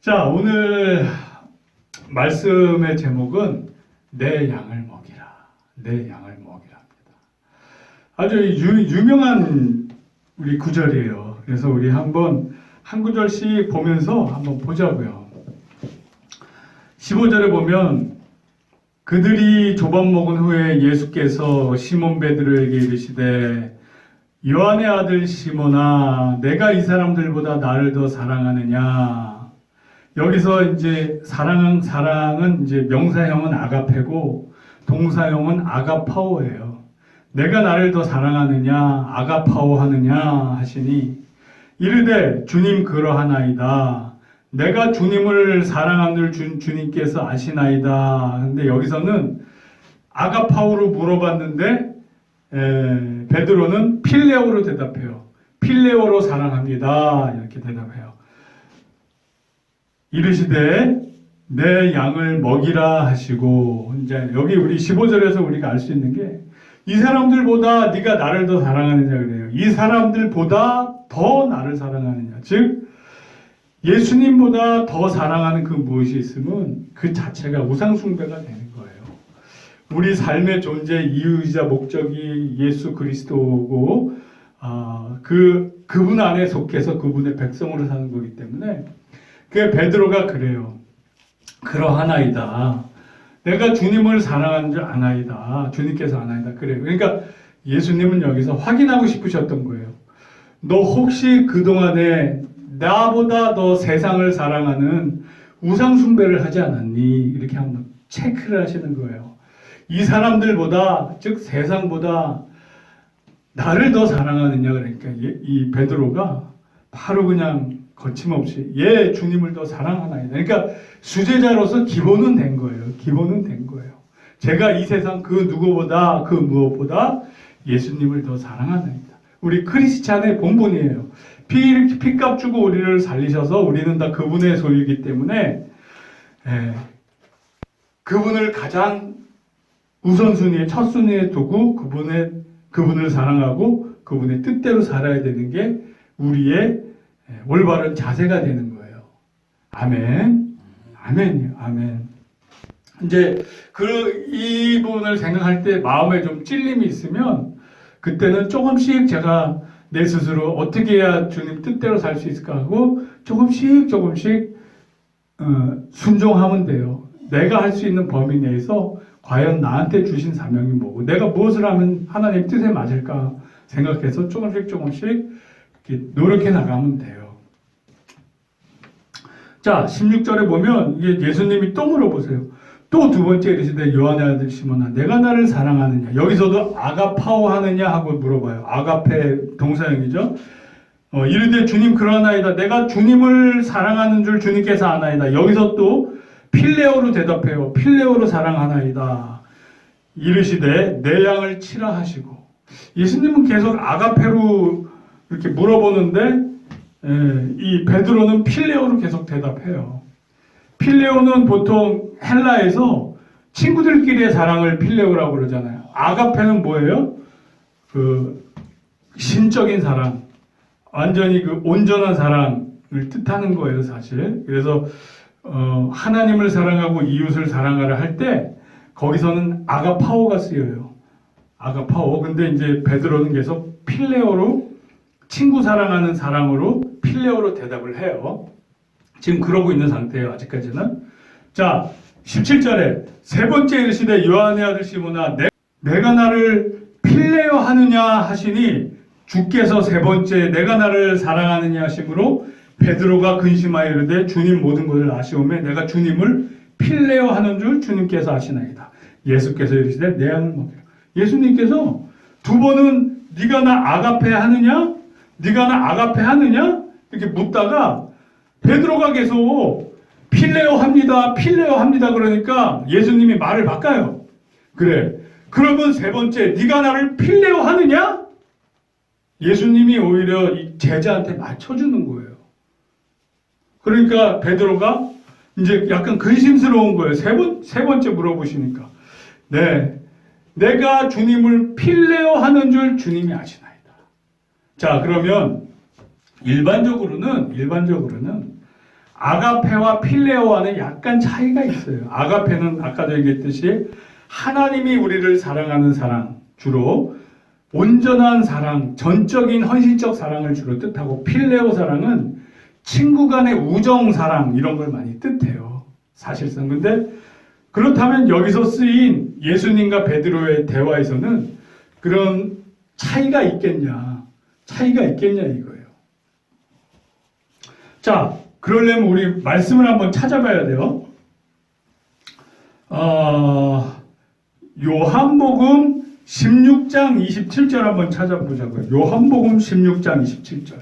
자, 오늘 말씀의 제목은 내 양을 먹이라. 내 양을 먹이라 합니다. 아주 유명한 우리 구절이에요. 그래서 우리 한번 한 구절씩 보면서 한번 보자고요. 15절에 보면 그들이 조밥 먹은 후에 예수께서 시몬 베드로에게 이르시되 요한의 아들 시몬아 내가 이 사람들보다 나를 더 사랑하느냐. 여기서 이제 사랑은 이제 명사형은 아가페고 동사형은 아가파오예요. 내가 나를 더 사랑하느냐 아가파오 하느냐 하시니 이르되 주님 그러하나이다. 내가 주님을 사랑하는 줄 주님께서 아시나이다. 근데 여기서는 아가파오로 물어봤는데 베드로는 필레오로 대답해요. 필레오로 사랑합니다. 이렇게 대답해요. 이르시되 내 양을 먹이라 하시고 이제 여기 우리 15절에서 우리가 알 수 있는 게 이 사람들보다 네가 나를 더 사랑하느냐 그래요. 이 사람들보다 더 나를 사랑하느냐. 즉 예수님보다 더 사랑하는 그 무엇이 있으면 그 자체가 우상숭배가 되는 거예요. 우리 삶의 존재 이유이자 목적이 예수 그리스도고 그분 안에 속해서 그분의 백성으로 사는 거기 때문에 그 베드로가 그래요. 그러하나이다. 내가 주님을 사랑하는 줄 아나이다. 주님께서 아나이다. 그래요. 그러니까 예수님은 여기서 확인하고 싶으셨던 거예요. 너 혹시 그동안에 나보다 더 세상을 사랑하는 우상숭배를 하지 않았니? 이렇게 한번 체크를 하시는 거예요. 이 사람들보다, 즉 세상보다 나를 더 사랑하느냐. 그러니까 이 베드로가 바로 그냥 거침없이 주님을 더 사랑하나이다. 그러니까 수제자로서 기본은 된 거예요. 기본은 된 거예요. 제가 이 세상 그 누구보다 그 무엇보다 예수님을 더 사랑하나이다. 우리 크리스찬의 본분이에요. 피값 주고 우리를 살리셔서 우리는 다 그분의 소유이기 때문에 그분을 가장 우선순위에 첫 순위에 두고 그분을 사랑하고 그분의 뜻대로 살아야 되는 게 우리의 올바른 자세가 되는 거예요. 아멘. 아멘이요. 아멘. 이제 이 부분을 생각할 때 마음에 좀 찔림이 있으면 그때는 조금씩 제가 내 스스로 어떻게 해야 주님 뜻대로 살 수 있을까 하고 조금씩 순종하면 돼요. 내가 할 수 있는 범위 내에서 과연 나한테 주신 사명이 뭐고 내가 무엇을 하면 하나님 뜻에 맞을까 생각해서 조금씩 이렇게 노력해 나가면 돼요. 자, 16절에 보면 이게 예수님이 또 물어보세요. 또 두 번째 이르시되 요한의 아들 시몬아 내가 나를 사랑하느냐. 여기서도 아가파오 하느냐 하고 물어봐요. 아가페 동사형이죠. 이르되 주님 그러하나이다. 내가 주님을 사랑하는 줄 주님께서 아나이다. 여기서 또 필레오로 대답해요. 필레오로 사랑하나이다. 이르시되 내 양을 치라 하시고 예수님은 계속 아가페로 이렇게 물어보는데 이 베드로는 필레오로 계속 대답해요. 필레오는 보통 헬라에서 친구들끼리의 사랑을 필레오라고 그러잖아요. 아가페는 뭐예요? 그 신적인 사랑, 완전히 그 온전한 사랑을 뜻하는 거예요, 사실. 그래서 하나님을 사랑하고 이웃을 사랑하라 할 때 거기서는 아가파오가 쓰여요. 아가파오. 근데 이제 베드로는 계속 필레오로 친구 사랑하는 사랑으로 필레오로 대답을 해요. 지금 그러고 있는 상태예요. 아직까지는. 자, 17절에 세 번째 이르시되 요한의 아들 시몬아 내가 나를 필레오 하느냐 하시니 주께서 세 번째 내가 나를 사랑하느냐 하심으로 베드로가 근심하여 이르되 주님 모든 것을 아시오매 내가 주님을 필레오 하는 줄 주님께서 아시나이다. 예수께서 이르시되 내 양을 먹이라. 예수님께서 두 번은 네가 나 아가페 하느냐? 네가 나 아가페 하느냐? 이렇게 묻다가 베드로가 계속 필레오 합니다. 필레오 합니다. 그러니까 예수님이 말을 바꿔요. 그래. 그러면 세 번째 네가 나를 필레오 하느냐? 예수님이 오히려 이 제자한테 맞춰주는 거예요. 그러니까 베드로가 이제 약간 근심스러운 거예요. 세 번째 물어보시니까. 네. 내가 주님을 필레오 하는 줄 주님이 아시나이다. 자, 그러면 일반적으로는 아가페와 필레오와는 약간 차이가 있어요. 아가페는 아까도 얘기했듯이 하나님이 우리를 사랑하는 사랑, 주로 온전한 사랑, 전적인 헌신적 사랑을 주로 뜻하고, 필레오 사랑은 친구 간의 우정 사랑 이런 걸 많이 뜻해요. 사실상. 근데 그렇다면 여기서 쓰인 예수님과 베드로의 대화에서는 그런 차이가 있겠냐? 차이가 있겠냐 이거예요. 자, 그러려면 우리 말씀을 한번 찾아봐야 돼요. 요한복음 16장 27절 한번 찾아보자고요. 요한복음 16장 27절.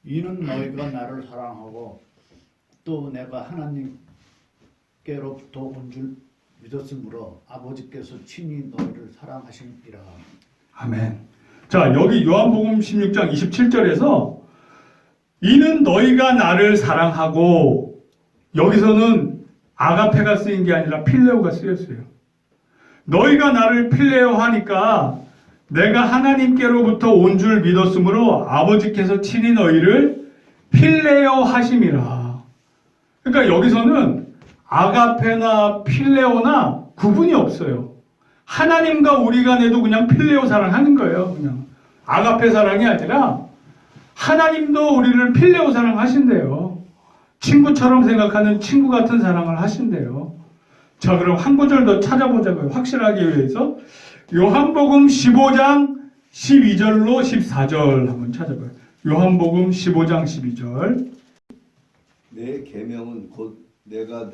이는 너희가 나를 사랑하고 또 내가 하나님께로부터 온 줄 믿었으므로 아버지께서 친히 너희를 사랑하심이라. 아멘. 자, 여기 요한복음 16장 27절에서 이는 너희가 나를 사랑하고, 여기서는 아가페가 쓰인 게 아니라 필레오가 쓰였어요. 너희가 나를 필레오 하니까 내가 하나님께로부터 온 줄 믿었으므로 아버지께서 친히 너희를 필레오 하심이라. 그러니까 여기서는 아가페나 필레오나 구분이 없어요. 하나님과 우리 간에도 그냥 필레오 사랑하는 거예요. 그냥 아가페 사랑이 아니라 하나님도 우리를 필레오 사랑하신대요. 친구처럼 생각하는 친구 같은 사랑을 하신대요. 자, 그럼 한 구절 더 찾아보자고요. 확실하기 위해서 요한복음 15장 12절로 14절 한번 찾아봐요. 요한복음 15장 12절. 내 계명은 곧 내가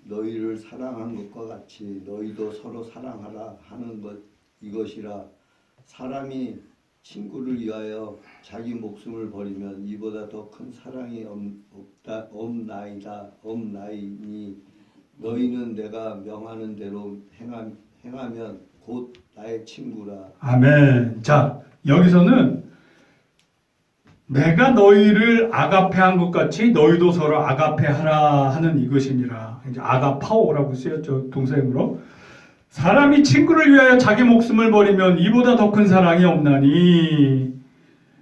너희를 사랑한 것과 같이 너희도 서로 사랑하라 하는 것 이것이라. 사람이 친구를 위하여 자기 목숨을 버리면 이보다 더 큰 사랑이 없나이니 너희는 내가 명하는 대로 행하면 곧 나의 친구라. 아멘. 자, 여기서는 내가 너희를 아가페한 것 같이 너희도 서로 아가페하라 하는 이것이니라. 이제 아가파오라고 쓰였죠, 동사형으로. 사람이 친구를 위하여 자기 목숨을 버리면 이보다 더 큰 사랑이 없나니.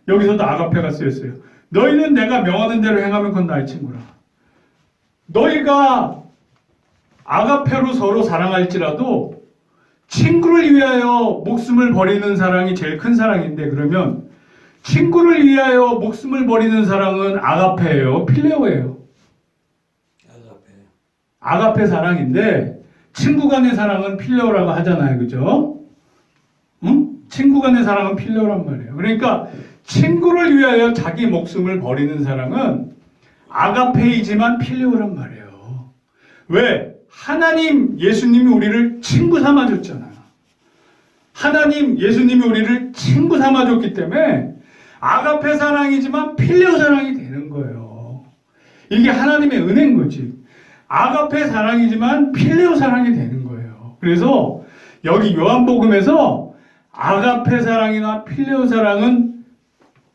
여기서도 아가페가 쓰였어요. 너희는 내가 명하는 대로 행하면 그건 나의 친구라. 너희가 아가페로 서로 사랑할지라도 친구를 위하여 목숨을 버리는 사랑이 제일 큰 사랑인데, 그러면 친구를 위하여 목숨을 버리는 사랑은 아가페예요, 필레오예요? 아가페 사랑인데 친구 간의 사랑은 필레오라고 하잖아요. 그죠? 응? 친구 간의 사랑은 필레오란 말이에요. 그러니까 친구를 위하여 자기 목숨을 버리는 사랑은 아가페이지만 필레오란 말이에요. 왜? 하나님 예수님이 우리를 친구 삼아줬잖아요. 하나님 예수님이 우리를 친구 삼아줬기 때문에 아가페 사랑이지만 필레오 사랑이 되는 거예요. 이게 하나님의 은혜인 거지. 아가페 사랑이지만 필레오 사랑이 되는 거예요. 그래서 여기 요한복음에서 아가페 사랑이나 필레오 사랑은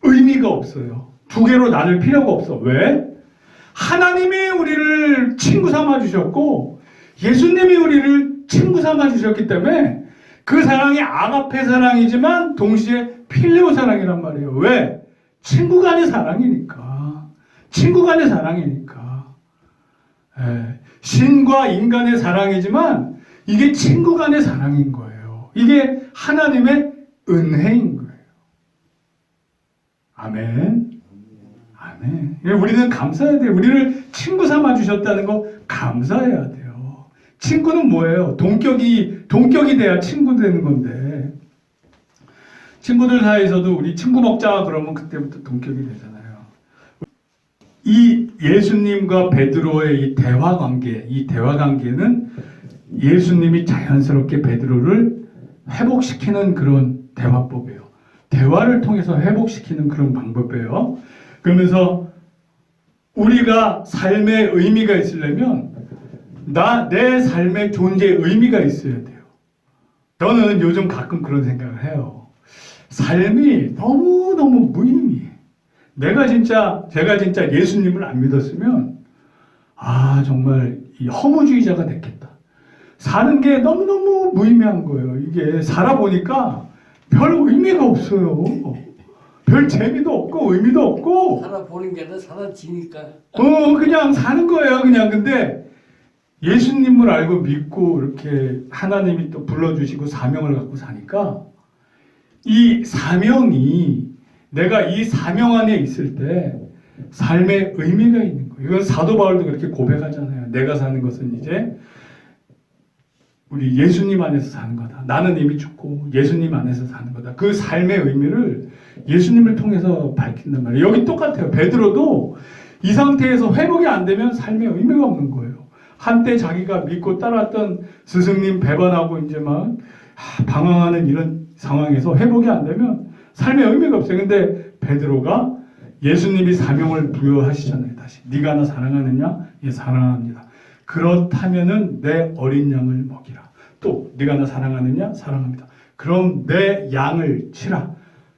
의미가 없어요. 두 개로 나눌 필요가 없어. 왜? 하나님이 우리를 친구 삼아주셨고 예수님이 우리를 친구 삼아주셨기 때문에 그 사랑이 아가페 사랑이지만 동시에 필레오 사랑이란 말이에요. 왜? 친구 간의 사랑이니까. 친구 간의 사랑이니까. 신과 인간의 사랑이지만 이게 친구 간의 사랑인 거예요. 이게 하나님의 은혜인 거예요. 아멘. 아멘. 우리는 감사해야 돼요. 우리를 친구 삼아 주셨다는 거 감사해야 돼요. 친구는 뭐예요? 동격이 돼야 친구 되는 건데, 친구들 사이에서도 우리 친구 먹자 그러면 그때부터 동격이 되잖아요. 이 예수님과 베드로의 이 대화 관계는 예수님이 자연스럽게 베드로를 회복시키는 그런 대화법이에요. 대화를 통해서 회복시키는 그런 방법이에요. 그러면서 우리가 삶에 의미가 있으려면 내 삶의 존재에 의미가 있어야 돼요. 저는 요즘 가끔 그런 생각을 해요. 삶이 너무너무 무의미해. 제가 진짜 예수님을 안 믿었으면 정말 이 허무주의자가 됐겠다. 사는 게 너무너무 무의미한 거예요. 이게 살아보니까 별 의미가 없어요. 별 재미도 없고 의미도 없고 살아보는 게 아니라 살아지니까. 그냥 사는 거예요. 그냥. 근데 예수님을 알고 믿고 이렇게 하나님이 또 불러주시고 사명을 갖고 사니까 이 사명이 내가 이 사명 안에 있을 때 삶의 의미가 있는 거예요. 이건 사도 바울도 그렇게 고백하잖아요. 내가 사는 것은 이제 우리 예수님 안에서 사는 거다. 나는 이미 죽고 예수님 안에서 사는 거다. 그 삶의 의미를 예수님을 통해서 밝힌단 말이에요. 여기 똑같아요. 베드로도 이 상태에서 회복이 안 되면 삶의 의미가 없는 거예요. 한때 자기가 믿고 따랐던 스승님 배반하고 이제 막 방황하는 이런 상황에서 회복이 안 되면 삶의 의미가 없어요. 근데 베드로가 예수님이 사명을 부여하시잖아요. 다시 네가 나 사랑하느냐? 예, 사랑합니다. 그렇다면은 내 어린 양을 먹이라. 또 네가 나 사랑하느냐? 사랑합니다. 그럼 내 양을 치라.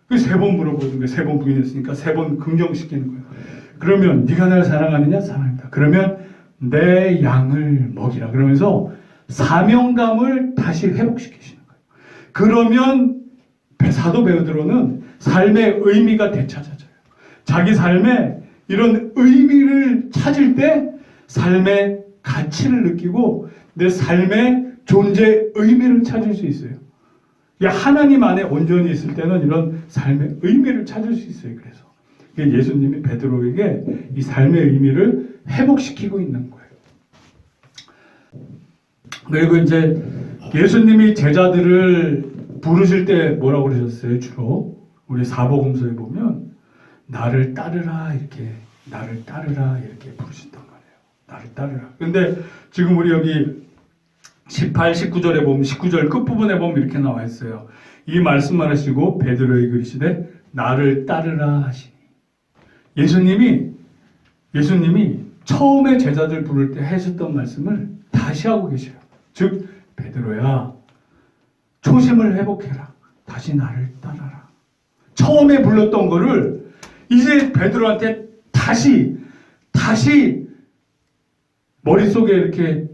그 세 번 물어보는 거예요. 세 번 부인했으니까 세 번 긍정시키는 거예요. 그러면 네가 나를 사랑하느냐? 사랑합니다. 그러면 내 양을 먹이라. 그러면서 사명감을 다시 회복시키시는 거예요. 그러면 사도 베드로는 삶의 의미가 되찾아져요. 자기 삶에 이런 의미를 찾을 때 삶의 가치를 느끼고 내 삶의 존재의 의미를 찾을 수 있어요. 하나님 안에 온전히 있을 때는 이런 삶의 의미를 찾을 수 있어요. 그래서 예수님이 베드로에게 이 삶의 의미를 회복시키고 있는 거예요. 그리고 이제 예수님이 제자들을 부르실 때 뭐라고 그러셨어요? 주로 우리 사복음서에 보면 나를 따르라 이렇게 부르신단 말이에요. 나를 따르라. 근데 지금 우리 여기 18, 19절에 보면 19절 끝부분에 보면 이렇게 나와 있어요. 이 말씀만 하시고 베드로에게 그러시되 나를 따르라 하시니. 예수님이 처음에 제자들 부를 때 하셨던 말씀을 다시 하고 계셔요. 즉 베드로야 초심을 회복해라. 다시 나를 따라라. 처음에 불렀던 거를 이제 베드로한테 다시 머릿속에 이렇게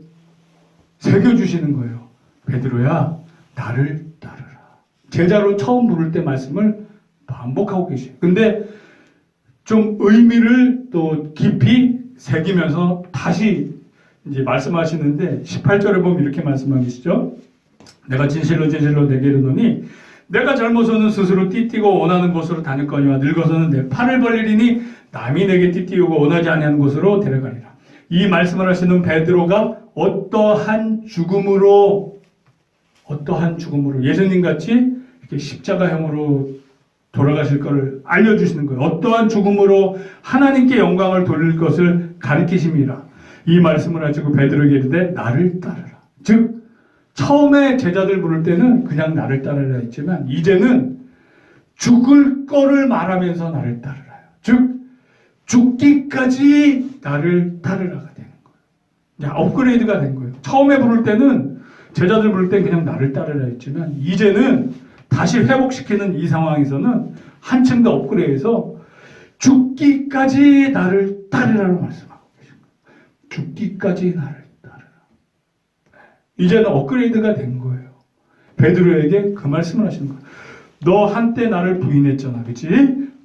새겨주시는 거예요. 베드로야 나를 따르라. 제자로 처음 부를 때 말씀을 반복하고 계셔요. 근데 좀 의미를 또 깊이 새기면서 다시 이제 말씀하시는데 18절에 보면 이렇게 말씀하시죠. 내가 진실로 내게 이르노니 내가 젊어서는 스스로 띠띠고 원하는 곳으로 다녔거니와 늙어서는 내 팔을 벌리리니 남이 내게 띠띠우고 원하지 아니하는 곳으로 데려가리라. 이 말씀을 하시는 베드로가 어떠한 죽음으로 예수님같이 이렇게 십자가형으로 돌아가실 것을 알려주시는 거예요. 어떠한 죽음으로 하나님께 영광을 돌릴 것을 가리키심이라. 이 말씀을 하시고 베드로에게 이르되 나를 따르라. 즉 처음에 제자들 부를 때는 그냥 나를 따르라 했지만 이제는 죽을 거를 말하면서 나를 따르라요. 즉 죽기까지 나를 따르라가 되는 거예요. 업그레이드가 된 거예요. 처음에 부를 때는 제자들 부를 때 그냥 나를 따르라 했지만 이제는 다시 회복시키는 이 상황에서는 한층 더 업그레이드해서 죽기까지 나를 따르라고 말씀하고 계십니다. 죽기까지 나를 따르라. 이제는 업그레이드가 된 거예요. 베드로에게 그 말씀을 하시는 거예요. 너 한때 나를 부인했잖아. 그치?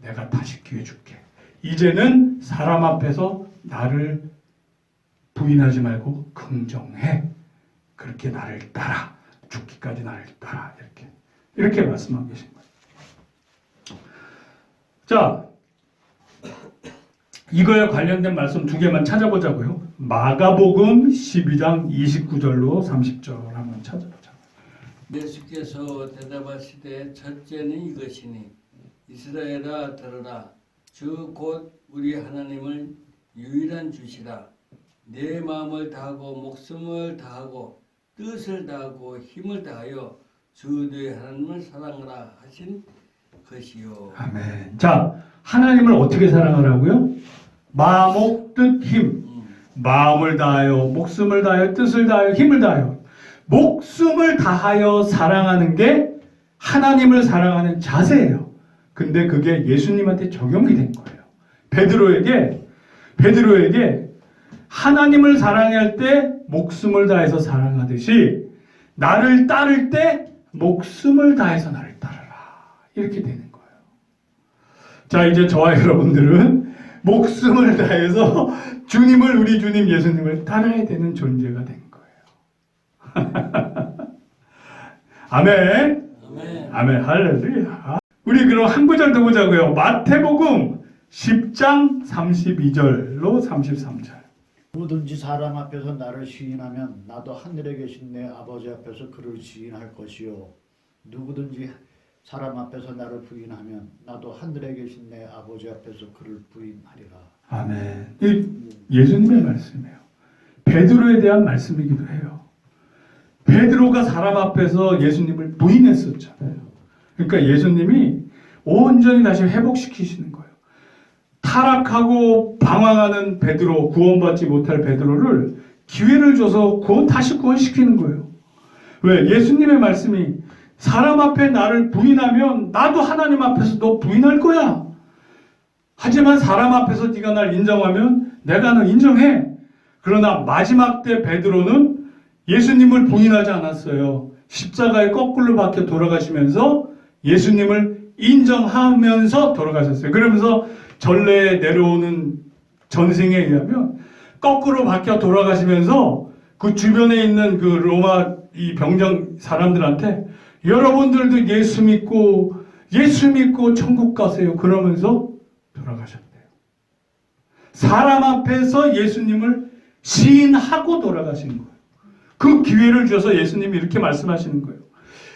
내가 다시 기회 줄게. 이제는 사람 앞에서 나를 부인하지 말고 긍정해. 그렇게 나를 따라. 죽기까지 나를 따라. 이렇게 말씀하고 계신 거예요. 자, 이거에 관련된 말씀 두 개만 찾아보자고요. 마가복음 12장 29절로 30절 한번 찾아보자고요. 예수께서 대답하시되 첫째는 이것이니 이스라엘아 들으라. 주 곧 우리 하나님을 유일한 주시라. 내 마음을 다하고 목숨을 다하고 뜻을 다하고 힘을 다하여 주 너희 하나님을 사랑하라 하신 것이요. 아멘. 자, 하나님을 어떻게 사랑하라고요? 마음, 목, 뜻, 힘. 마음을 다하여, 목숨을 다하여, 뜻을 다하여, 힘을 다하여. 목숨을 다하여 사랑하는 게 하나님을 사랑하는 자세예요. 근데 그게 예수님한테 적용이 된 거예요. 베드로에게 하나님을 사랑할 때 목숨을 다해서 사랑하듯이 나를 따를 때 목숨을 다해서 나를 따르라. 이렇게 되는 거예요. 자, 이제 저와 여러분들은 목숨을 다해서 주님을, 우리 주님 예수님을 따라야 되는 존재가 된 거예요. 아멘. 아멘. 아멘. 할렐루야. 우리 그럼 한 구절 더 보자고요. 마태복음 10장 32절로 33절. 누구든지 사람 앞에서 나를 시인하면 나도 하늘에 계신 내 아버지 앞에서 그를 시인할 것이요 누구든지 사람 앞에서 나를 부인하면 나도 하늘에 계신 내 아버지 앞에서 그를 부인하리라. 아멘. 이 예수님의 말씀이에요. 베드로에 대한 말씀이기도 해요. 베드로가 사람 앞에서 예수님을 부인했었잖아요. 그러니까 예수님이 온전히 다시 회복시키시는 거예요. 타락하고 방황하는 베드로, 구원받지 못할 베드로를 기회를 줘서 다시 구원시키는 거예요. 왜? 예수님의 말씀이 사람 앞에 나를 부인하면 나도 하나님 앞에서 너 부인할 거야. 하지만 사람 앞에서 네가 날 인정하면 내가 너 인정해. 그러나 마지막 때 베드로는 예수님을 부인하지 않았어요. 십자가에 거꾸로 박혀 돌아가시면서 예수님을 인정하면서 돌아가셨어요. 그러면서 전래에 내려오는 전승에 의하면 거꾸로 박혀 돌아가시면서 그 주변에 있는 그 로마 이 병정 사람들한테 여러분들도 예수 믿고 천국 가세요. 그러면서 돌아가셨대요. 사람 앞에서 예수님을 시인하고 돌아가신 거예요. 그 기회를 주셔서 예수님이 이렇게 말씀하시는 거예요.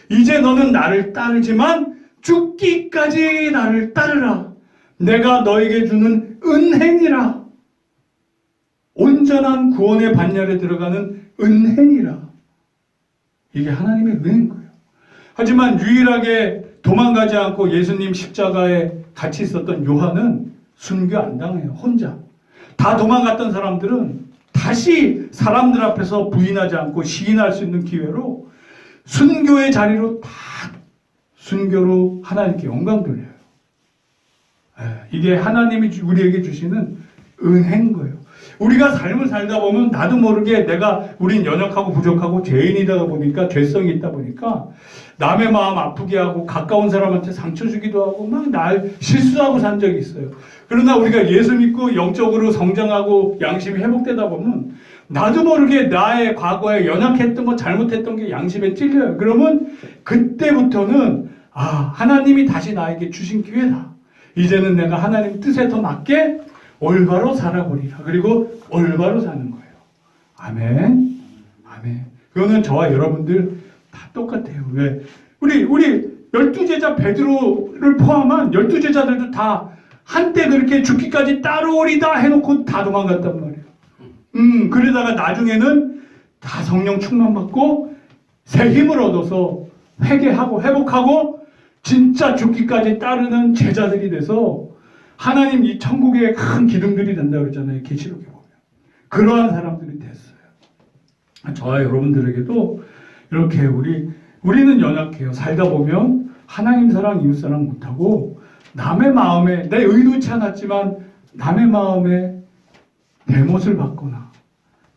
이제 너는 나를 따르지만 죽기까지 나를 따르라. 내가 너에게 주는 은행이라. 온전한 구원의 반열에 들어가는 은행이라. 이게 하나님의 은혜인 거예요. 하지만 유일하게 도망가지 않고 예수님 십자가에 같이 있었던 요한은 순교 안 당해요. 혼자. 다 도망갔던 사람들은 다시 사람들 앞에서 부인하지 않고 시인할 수 있는 기회로 순교의 자리로 다 순교로 하나님께 영광 돌려요. 이게 하나님이 우리에게 주시는 은혜인 거예요. 우리가 삶을 살다 보면 나도 모르게 우린 연약하고 부족하고 죄인이다 보니까 죄성이 있다 보니까 남의 마음 아프게 하고 가까운 사람한테 상처 주기도 하고 막 날 실수하고 산 적이 있어요. 그러나 우리가 예수 믿고 영적으로 성장하고 양심이 회복되다 보면 나도 모르게 나의 과거에 연약했던 거 잘못했던 게 양심에 찔려요. 그러면 그때부터는 하나님이 다시 나에게 주신 기회다. 이제는 내가 하나님 뜻에 더 맞게 올바로 살아보리라. 그리고 올바로 사는 거예요. 아멘. 아멘. 그거는 저와 여러분들 다 똑같아요. 왜? 우리 12제자 베드로를 포함한 12제자들도 다 한때 그렇게 죽기까지 따르오리다 해놓고 다 도망갔단 말이에요. 그러다가 나중에는 다 성령 충만받고 새 힘을 얻어서 회개하고 회복하고 진짜 죽기까지 따르는 제자들이 돼서 하나님 이 천국의 큰 기둥들이 된다고 그러잖아요. 계시록에 보면. 그러한 사람들이 됐어요. 저와 여러분들에게도 이렇게 우리는 연약해요. 살다 보면 하나님 사랑, 이웃 사랑 못하고 남의 마음에 내 의도치 않았지만 남의 마음에 대못을 받거나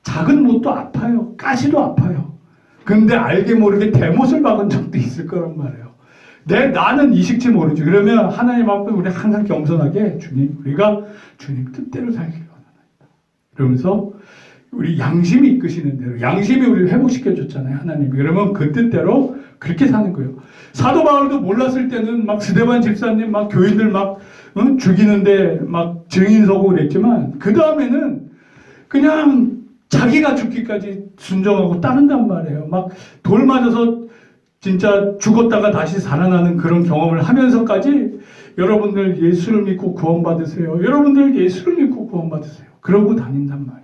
작은 못도 아파요. 가시도 아파요. 근데 알게 모르게 대못을 박은 적도 있을 거란 말이에요. 나는 이식지 모르지. 그러면 하나님 앞에 우리 항상 겸손하게 우리가 주님 뜻대로 살기를 원합니다. 그러면서 우리 양심이 이끄시는 대로 양심이 우리를 회복시켜 줬잖아요. 하나님이. 그러면 그 뜻대로 그렇게 사는 거예요. 사도 바울도 몰랐을 때는 막 스데반 집사님 막 교인들 막 죽이는데 막 증인 서고 그랬지만 그 다음에는 그냥 자기가 죽기까지 순종하고 따른단 말이에요. 막 돌 맞아서 진짜 죽었다가 다시 살아나는 그런 경험을 하면서까지 여러분들 예수를 믿고 구원받으세요. 여러분들 예수를 믿고 구원받으세요. 그러고 다닌단 말이에요.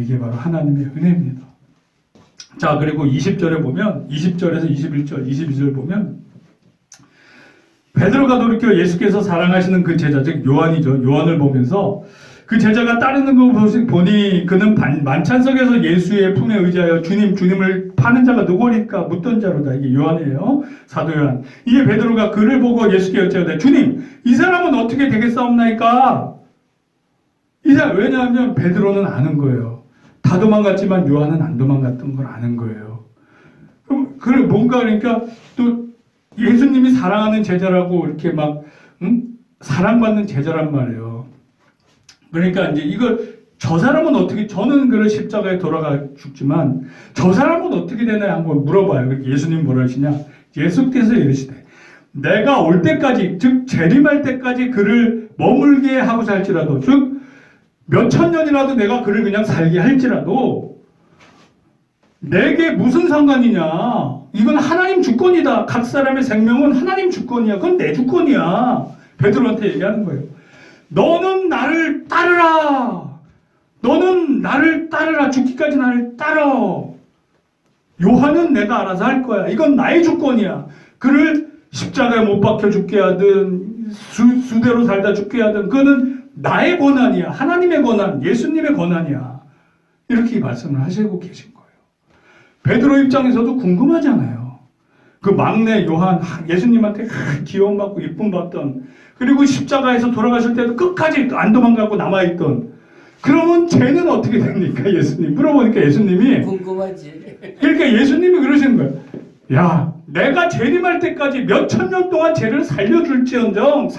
이게 바로 하나님의 은혜입니다. 자, 그리고 20절에 보면 20절에서 21절, 22절 보면 베드로가 돌이켜 예수께서 사랑하시는 그 제자, 즉 요한이죠. 요한을 보면서 그 제자가 따르는 거 보니 그는 만찬석에서 예수의 품에 의지하여 주님을 파는 자가 누구니까 묻던 자로다. 이게 요한이에요. 사도 요한. 이에 베드로가 그를 보고 예수께 여쭤되 주님, 이 사람은 어떻게 되겠사옵나이까? 왜냐하면 베드로는 아는 거예요. 다 도망갔지만 요한은 안 도망갔던 걸 아는 거예요. 그럼 뭔가 그러니까 또 예수님이 사랑하는 제자라고 이렇게 막 사랑받는 제자란 말이에요. 그러니까 이제 이걸 저 사람은 어떻게, 저는 그런 십자가에 돌아가 죽지만 저 사람은 어떻게 되나 한번 물어봐요. 그러니까 예수님 뭐라 하시냐? 예수께서 이르시되 내가 올 때까지, 즉 재림할 때까지 그를 머물게 하고자 할지라도, 즉 몇천 년이라도 내가 그를 그냥 살게 할지라도 내게 무슨 상관이냐? 이건 하나님 주권이다. 각 사람의 생명은 하나님 주권이야. 그건 내 주권이야. 베드로한테 얘기하는 거예요. 너는 나를 따르라. 너는 나를 따르라. 죽기까지 나를 따라. 요한은 내가 알아서 할 거야. 이건 나의 주권이야. 그를 십자가에 못 박혀 죽게 하든 수대로 살다 죽게 하든 그거는 나의 권한이야. 하나님의 권한, 예수님의 권한이야. 이렇게 말씀을 하시고 계신 거예요. 베드로 입장에서도 궁금하잖아요. 그 막내 요한, 예수님한테 귀여움받고 이쁨 받던, 그리고 십자가에서 돌아가실 때도 끝까지 안 도망가고 남아있던, 그러면 쟤는 어떻게 됩니까? 예수님 물어보니까 예수님이, 궁금하지. 그러니까 예수님이 그러시는 거예요. 야, 내가 재림할 때까지 몇천 년 동안 쟤를 살려줄지라도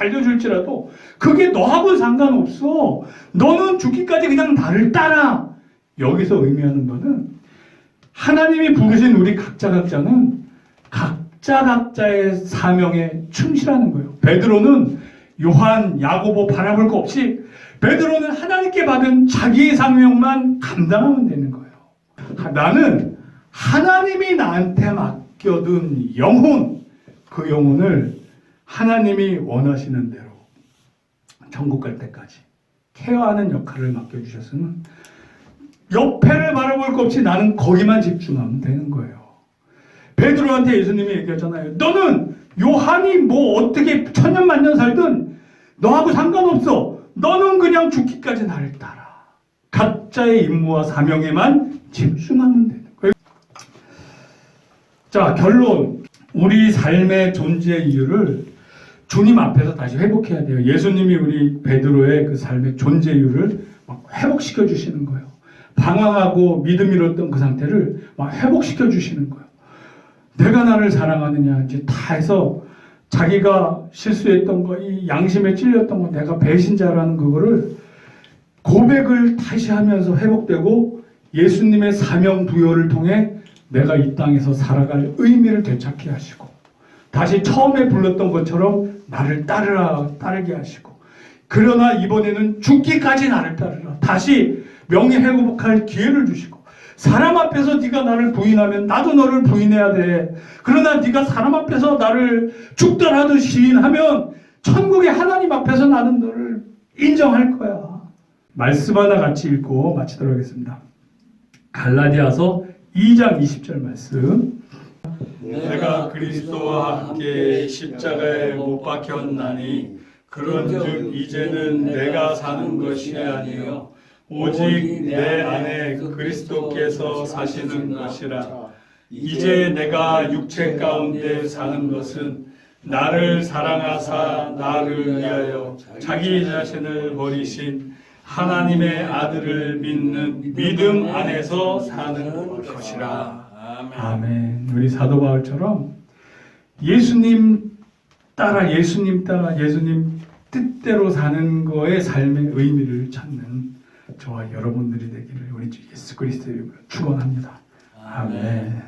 그게 너하고는 상관없어. 너는 죽기까지 그냥 나를 따라. 여기서 의미하는 거는 하나님이 부르신 우리 각자는 각자의 사명에 충실하는 거예요. 베드로는 요한, 야고보 바라볼 거 없이 베드로는 하나님께 받은 자기의 사명만 감당하면 되는 거예요. 나는 하나님이 나한테 맡겨둔 영혼, 그 영혼을 하나님이 원하시는 대로 천국 갈 때까지 케어하는 역할을 맡겨주셨으면 옆에를 바라볼 거 없이 나는 거기만 집중하면 되는 거예요. 베드로한테 예수님이 얘기하잖아요. 너는 요한이 뭐 어떻게 천년만년 살든 너하고 상관없어. 너는 그냥 죽기까지 나를 따라. 각자의 임무와 사명에만 집중하면 되는 거예요. 자, 결론. 우리 삶의 존재 이유를 주님 앞에서 다시 회복해야 돼요. 예수님이 우리 베드로의 그 삶의 존재 이유를 막 회복시켜 주시는 거예요. 방황하고 믿음 잃었던 그 상태를 막 회복시켜 주시는 거예요. 내가 나를 사랑하느냐, 이제 다 해서 자기가 실수했던 거, 이 양심에 찔렸던 거, 내가 배신자라는 그거를 고백을 다시 하면서 회복되고 예수님의 사명 부여를 통해 내가 이 땅에서 살아갈 의미를 되찾게 하시고 다시 처음에 불렀던 것처럼 나를 따르게 하시고, 그러나 이번에는 죽기까지 나를 따르라. 다시 명예회복할 기회를 주시고, 사람 앞에서 네가 나를 부인하면 나도 너를 부인해야 돼. 그러나 네가 사람 앞에서 나를 죽더라도 시인하면 천국의 하나님 앞에서 나는 너를 인정할 거야. 말씀 하나 같이 읽고 마치도록 하겠습니다. 갈라디아서 2장 20절 말씀. 내가 그리스도와 함께 십자가에 못 박혔나니 그런즉 이제는 내가 사는 것이 아니요 오직 내 안에 그리스도께서 사시는 것이라. 이제 내가 육체 가운데 사는 것은 나를 사랑하사 나를 위하여 자기 자신을 버리신 하나님의 아들을 믿는 믿음 안에서 사는 것이라. 아멘. 우리 사도 바울처럼 예수님 따라 예수님 뜻대로 사는 거의 삶의 의미를 찾는 저와 여러분들이 되기를 우리 주 예수 그리스도의 이름으로 축원합니다. 아멘.